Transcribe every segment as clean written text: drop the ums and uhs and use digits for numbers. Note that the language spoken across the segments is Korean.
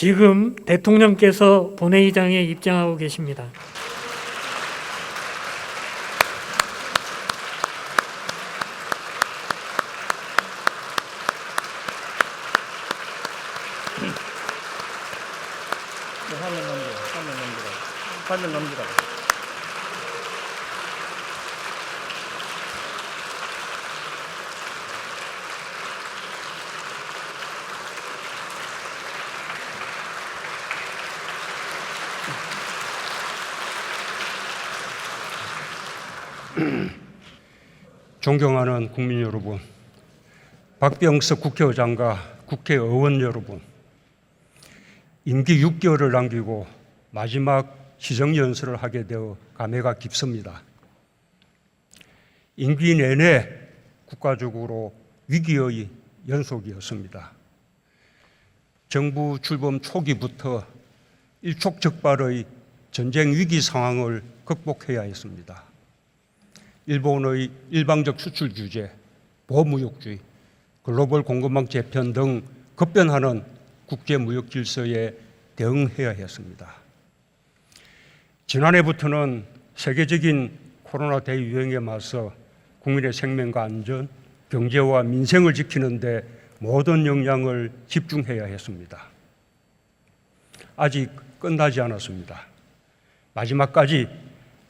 지금 대통령께서 본회의장에 입장하고 계십니다. 화면 넘기라. 존경하는 국민 여러분, 박병석 국회의장과 국회의원 여러분, 임기 6개월을 남기고 마지막 시정연설을 하게 되어 감회가 깊습니다. 임기 내내 국가적으로 위기의 연속이었습니다. 정부 출범 초기부터 일촉즉발의 전쟁 위기 상황을 극복해야 했습니다. 일본의 일방적 수출 규제, 보호무역주의, 글로벌 공급망 재편 등 급변하는 국제무역 질서에 대응해야 했습니다. 지난해부터는 세계적인 코로나 대유행에 맞서 국민의 생명과 안전, 경제와 민생을 지키는 데 모든 역량을 집중해야 했습니다. 아직 끝나지 않았습니다. 마지막까지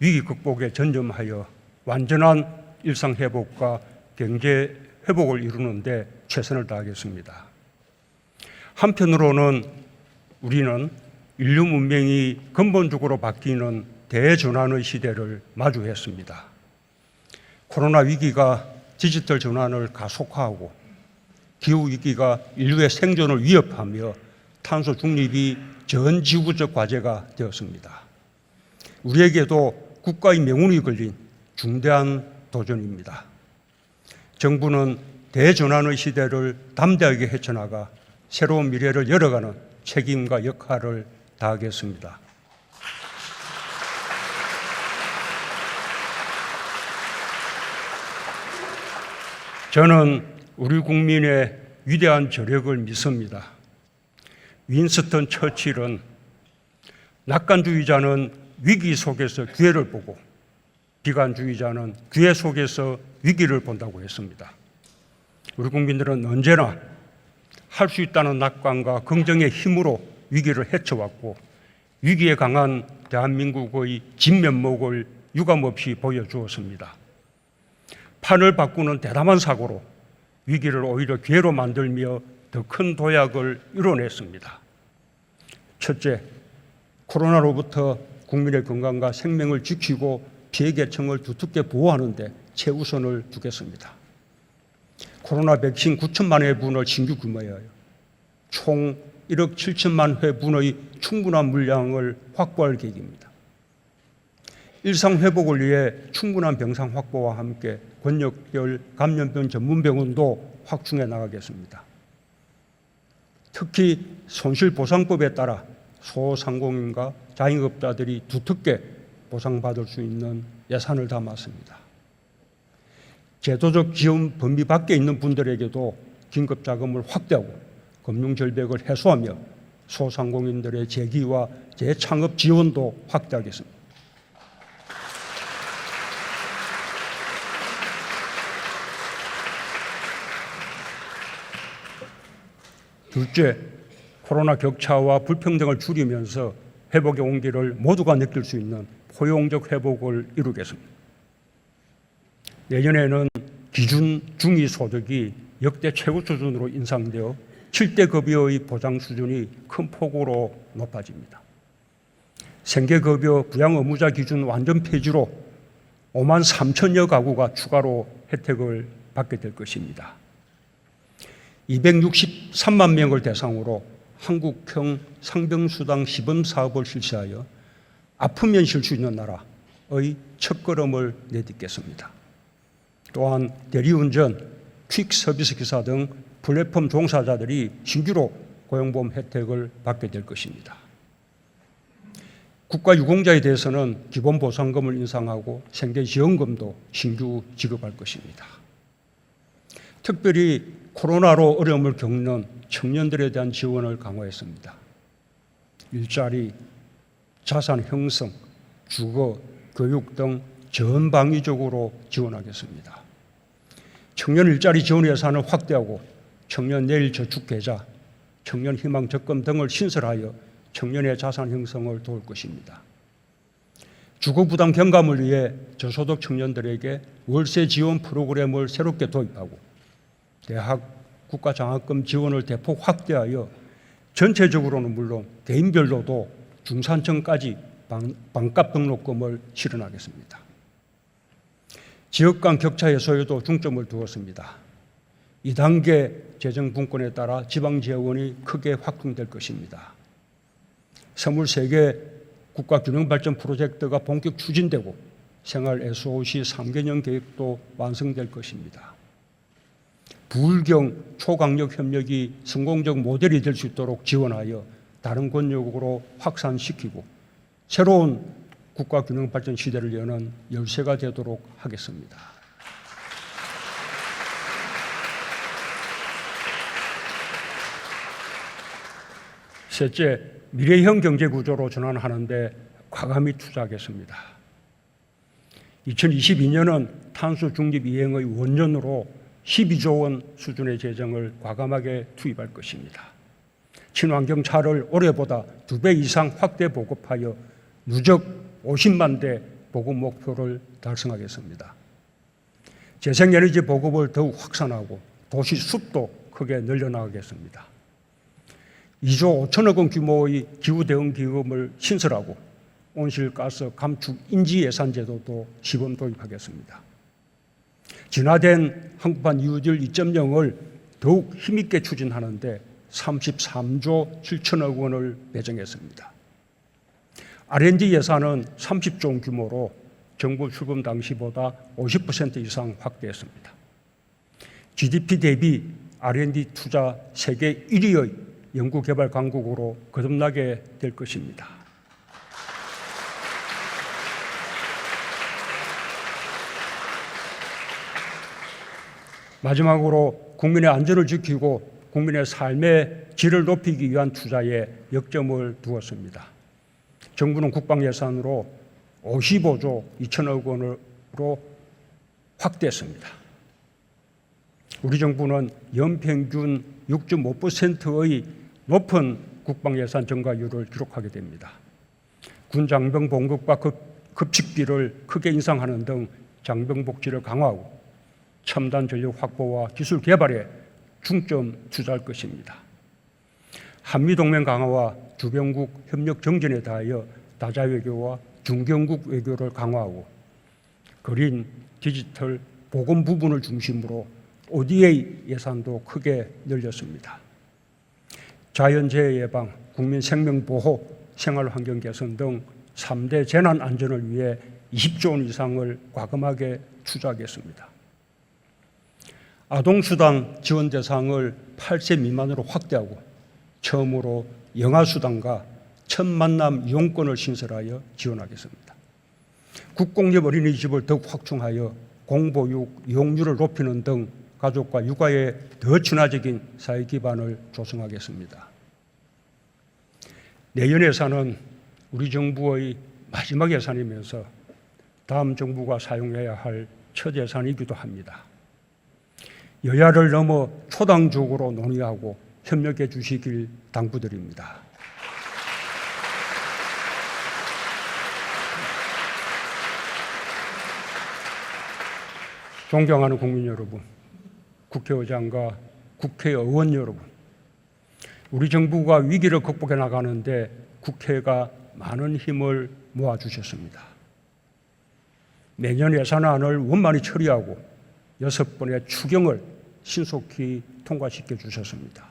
위기 극복에 전념하여 완전한 일상 회복과 경제 회복을 이루는 데 최선을 다하겠습니다. 한편으로는 우리는 인류 문명이 근본적으로 바뀌는 대전환의 시대를 마주했습니다. 코로나 위기가 디지털 전환을 가속화하고 기후위기가 인류의 생존을 위협하며 탄소 중립이 전 지구적 과제가 되었습니다. 우리에게도 국가의 명운이 걸린 중대한 도전입니다. 정부는 대전환의 시대를 담대하게 헤쳐나가 새로운 미래를 열어가는 책임과 역할을 다하겠습니다. 저는 우리 국민의 위대한 저력을 믿습니다. 윈스턴 처칠은 낙관주의자는 위기 속에서 기회를 보고 비관주의자는 기회 속에서 위기를 본다고 했습니다. 우리 국민들은 언제나 할 수 있다는 낙관과 긍정의 힘으로 위기를 헤쳐왔고 위기에 강한 대한민국의 진면목을 유감없이 보여주었습니다. 판을 바꾸는 대담한 사고로 위기를 오히려 기회로 만들며 더 큰 도약을 이뤄냈습니다. 첫째, 코로나로부터 국민의 건강과 생명을 지키고 피해계층을 두텁게 보호하는 데 최우선을 두겠습니다. 코로나 백신 9천만 회분을 신규 구매하여 총 1억 7천만 회분의 충분한 물량을 확보할 계획입니다. 일상 회복을 위해 충분한 병상 확보와 함께 권역별 감염병 전문병원도 확충해 나가겠습니다. 특히 손실보상법에 따라 소상공인과 자영업자들이 두텁게 보상받을 수 있는 예산을 담았습니다. 제도적 지원 범위 밖에 있는 분들에게도 긴급자금을 확대하고 금융절벽을 해소하며 소상공인들의 재기와 재창업 지원도 확대하겠습니다. 둘째, 코로나 격차와 불평등을 줄이면서 회복의 온기를 모두가 느낄 수 있는 포용적 회복을 이루겠습니다. 내년에는 기준 중위소득이 역대 최고 수준으로 인상되어 7대 급여의 보장 수준이 큰 폭으로 높아집니다. 생계급여 부양 의무자 기준 완전 폐지로 5만 3천여 가구가 추가로 혜택을 받게 될 것입니다. 263만 명을 대상으로 한국형 상병수당 시범 사업을 실시하여 아프면 쉴 수 있는 나라의 첫걸음을 내딛겠습니다. 또한 대리운전, 퀵 서비스 기사 등 플랫폼 종사자들이 신규로 고용보험 혜택을 받게 될 것입니다. 국가유공자에 대해서는 기본보상금을 인상하고 생계지원금도 신규 지급할 것입니다. 특별히 코로나로 어려움을 겪는 청년들에 대한 지원을 강화했습니다. 일자리, 자산 형성, 주거, 교육 등 전방위적으로 지원하겠습니다. 청년 일자리 지원 예산을 확대하고 청년 내일 저축 계좌, 청년 희망 적금 등을 신설하여 청년의 자산 형성을 도울 것입니다. 주거 부담 경감을 위해 저소득 청년들에게 월세 지원 프로그램을 새롭게 도입하고 대학 국가 장학금 지원을 대폭 확대하여 전체적으로는 물론 개인별로도 중산층까지 반값 등록금을 실현하겠습니다. 지역 간 격차 해소에도 중점을 두었습니다. 2단계 재정 분권에 따라 지방 지원이 크게 확충될 것입니다. 23개 국가균형발전 프로젝트가 본격 추진되고 생활 SOC 3개년 계획도 완성될 것입니다. 부울경 초강력 협력이 성공적 모델이 될 수 있도록 지원하여 다른 권역으로 확산시키고 새로운 국가균형발전 시대를 여는 열쇠가 되도록 하겠습니다. 셋째, 미래형 경제구조로 전환하는 데 과감히 투자하겠습니다. 2022년은 탄소 중립 이행의 원년으로 12조 원 수준의 재정을 과감하게 투입할 것입니다. 친환경 차를 올해보다 2배 이상 확대 보급하여 누적 50만 대 보급 목표를 달성하겠습니다. 재생에너지 보급을 더욱 확산하고 도시 숲도 크게 늘려나가겠습니다. 2조 5천억 원 규모의 기후대응기금을 신설하고 온실가스 감축 인지 예산 제도도 시범 도입하겠습니다. 진화된 한국판 뉴딜 2.0을 더욱 힘있게 추진하는 데 33조 7천억 원을 배정했습니다. R&D 예산은 30조 원 규모로 정부 출범 당시보다 50% 이상 확대했습니다. GDP 대비 R&D 투자 세계 1위의 연구개발 강국으로 거듭나게 될 것입니다. 마지막으로 국민의 안전을 지키고 국민의 삶의 질을 높이기 위한 투자에 역점을 두었습니다. 정부는 국방 예산으로 55조 2천억 원으로 확대했습니다. 우리 정부는 연평균 6.5%의 높은 국방 예산 증가율을 기록하게 됩니다. 군 장병 봉급과 급식비를 크게 인상하는 등 장병 복지를 강화하고 첨단 전력 확보와 기술 개발에 중점 투자할 것입니다. 한미동맹 강화와 주변국 협력 정전에 다하여 다자 외교와 중견국 외교를 강화하고 그린, 디지털, 보건 부분을 중심으로 ODA 예산도 크게 늘렸습니다. 자연재해 예방, 국민 생명 보호, 생활환경 개선 등 3대 재난 안전을 위해 20조 원 이상을 과감하게 투자하겠습니다. 아동수당 지원 대상을 8세 미만으로 확대하고 처음으로 영아수당과 첫 만남 이용권을 신설하여 지원하겠습니다. 국공립 어린이집을 더욱 확충하여 공보육 이용률을 높이는 등 가족과 육아에 더 친화적인 사회 기반을 조성하겠습니다. 내년 예산은 우리 정부의 마지막 예산이면서 다음 정부가 사용해야 할 첫 예산이기도 합니다. 여야를 넘어 초당적으로 논의하고 협력해 주시길 당부드립니다. 존경하는 국민 여러분, 국회의장과 국회의원 여러분, 우리 정부가 위기를 극복해 나가는데 국회가 많은 힘을 모아주셨습니다. 내년 예산안을 원만히 처리하고 6번의 추경을 신속히 통과시켜 주셨습니다.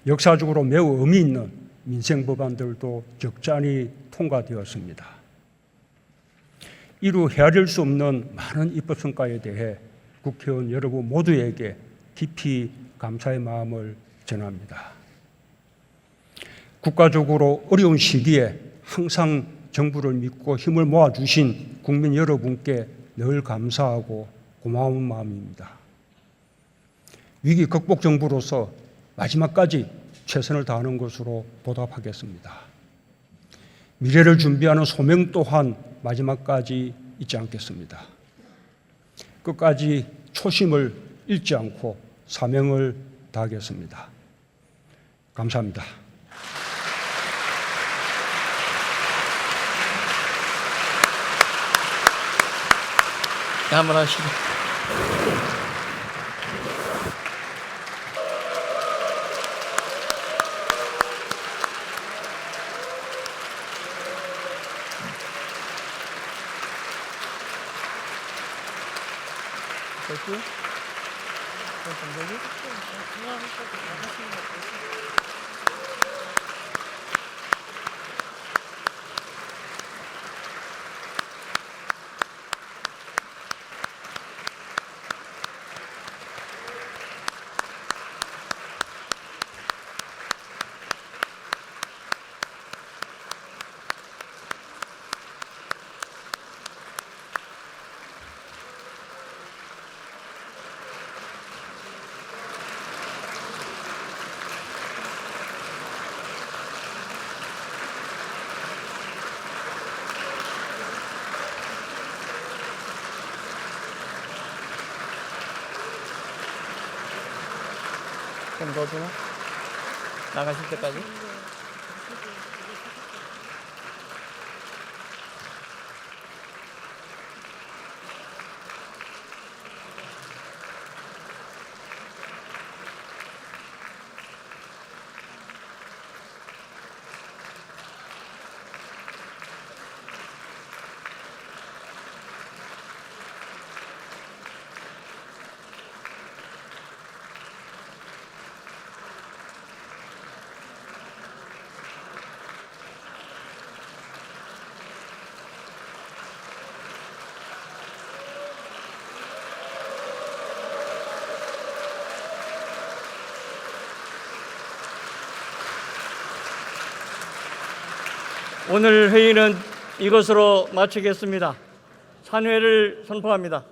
역사적으로 매우 의미 있는 민생 법안들도 적잖이 통과되었습니다. 이루 헤아릴 수 없는 많은 입법 성과에 대해 국회의원 여러분 모두에게 깊이 감사의 마음을 전합니다. 국가적으로 어려운 시기에 항상 정부를 믿고 힘을 모아주신 국민 여러분께 늘 감사하고 고마운 마음입니다. 위기 극복 정부로서 마지막까지 최선을 다하는 것으로 보답하겠습니다. 미래를 준비하는 소명 또한 마지막까지 잊지 않겠습니다. 끝까지 초심을 잃지 않고 사명을 다하겠습니다. 감사합니다. 네, 한번 하시죠. 됐고요? 좀 더 주나? 나가실 때까지? 오늘 회의는 이것으로 마치겠습니다. 산회를 선포합니다.